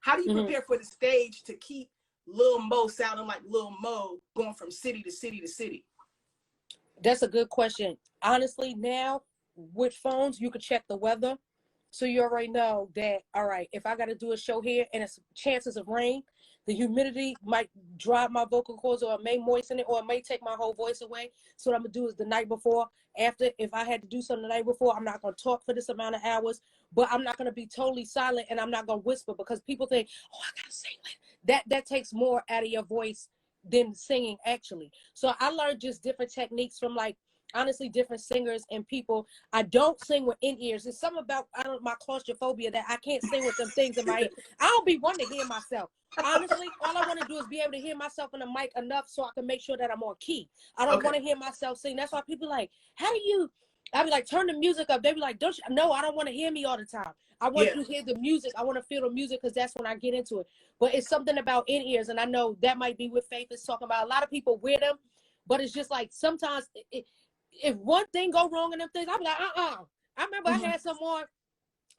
How do you prepare for the stage to keep Lil Mo sounding like Lil Mo, going from city to city to city? That's a good question. Honestly, now with phones, you can check the weather. So you already know that, all right, if I got to do a show here and it's chances of rain, the humidity might dry my vocal cords, or it may moisten it, or it may take my whole voice away. So what I'm going to do is the night before, after, if I had to do something the night before, I'm not going to talk for this amount of hours, but I'm not going to be totally silent, and I'm not going to whisper, because people think, oh, I got to sing. That takes more out of your voice than singing, actually. So I learned just different techniques from, like, honestly, different singers and people. I don't sing with in-ears. It's something about my claustrophobia that I can't sing with them things in my ear. I don't be wanting to hear myself. Honestly, all I want to do is be able to hear myself in the mic enough so I can make sure that I'm on key. I don't want to hear myself sing. That's why people like, how do you? I be like, turn the music up. They be like, don't you? No, I don't want to hear me all the time. I want to hear the music. I want to feel the music, because that's when I get into it. But it's something about in-ears, and I know that might be what Faith is talking about. A lot of people wear them, but it's just like sometimes if one thing go wrong in them things, I'm like, I remember I had some on.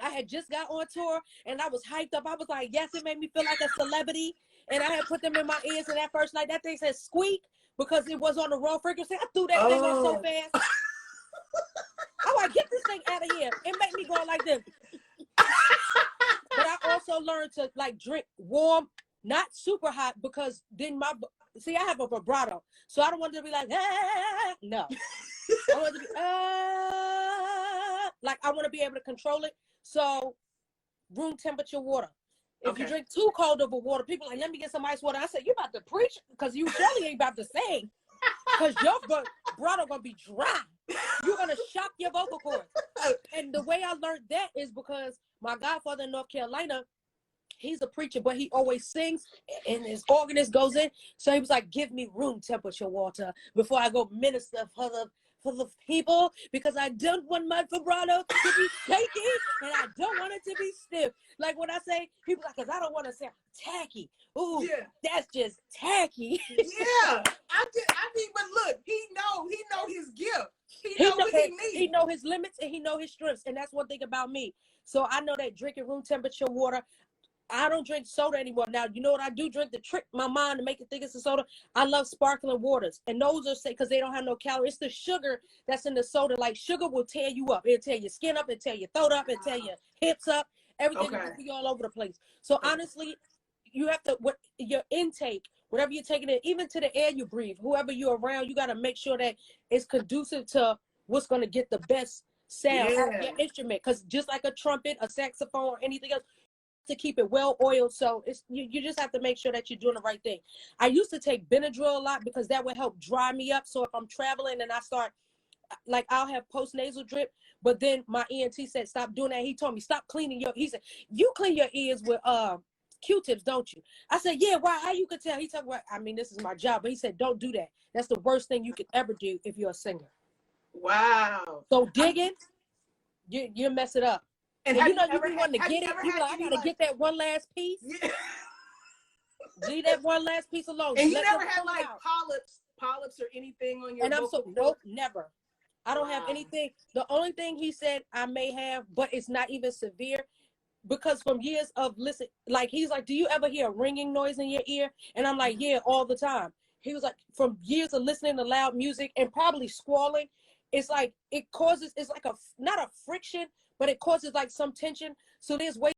I had just got on tour and I was hyped up. I was like, yes, it made me feel like a celebrity. And I had put them in my ears, and that first night, that thing said squeak because it was on the wrong frequency. I threw that thing off so fast. I'm like, get this thing out of here. It made me go like this. But I also learned to like drink warm, not super hot, because then I have a vibrato. So I don't want it to be like, ah, no. I want it to be, like, I want to be able to control it. So room temperature water. If you drink too cold of a water, people are like, let me get some ice water. I said, you about to preach, because you surely ain't about to sing, because your vibrato gonna be dry. You're gonna shock your vocal cords. And the way I learned that is because my godfather in North Carolina, he's a preacher, but he always sings, and his organist goes in. So he was like, give me room temperature water before I go minister for the people, because I don't want my vibrato to be shaky, and I don't want it to be stiff. Like when I say, people like, because I don't want to sound tacky. Ooh, that's just tacky. But look, he know his gift. He know what he needs. He know his limits, and he know his strengths, and that's one thing about me. So I know that drinking room temperature water. I don't drink soda anymore. Now, you know what I do drink to trick my mind to make it think it's a soda? I love sparkling waters. And those are because they don't have no calories. It's the sugar that's in the soda. Like, sugar will tear you up. It'll tear your skin up. It'll tear your throat up. It'll tear your hips up. Everything will be all over the place. So honestly, you have to, your intake, whatever you're taking in, even to the air you breathe, whoever you're around, you got to make sure that it's conducive to what's going to get the best sound out of your instrument. Because just like a trumpet, a saxophone, or anything else, to keep it well oiled. So it's you just have to make sure that you're doing the right thing. I used to take Benadryl a lot because that would help dry me up. So if I'm traveling and I start, like, I'll have post-nasal drip, but then my ENT said stop doing that. He told me stop cleaning he said, you clean your ears with Q-tips, don't you? I said, yeah. Why? How you could tell? He said, well, I mean, this is my job. But he said, don't do that. That's the worst thing you could ever do if you're a singer. Wow. So digging, you mess it up. And you know, you be wanting to get it. You like, I gotta get that one last piece. Leave that one last piece alone. And you never had like polyps or anything on your And I'm so, nope, never. I don't have anything. The only thing he said I may have, but it's not even severe, because from years of listen, like, he's like, do you ever hear a ringing noise in your ear? And I'm like, yeah, all the time. He was like, from years of listening to loud music and probably squalling, it's like, it causes, it's like not a friction, but it causes like some tension. So there's ways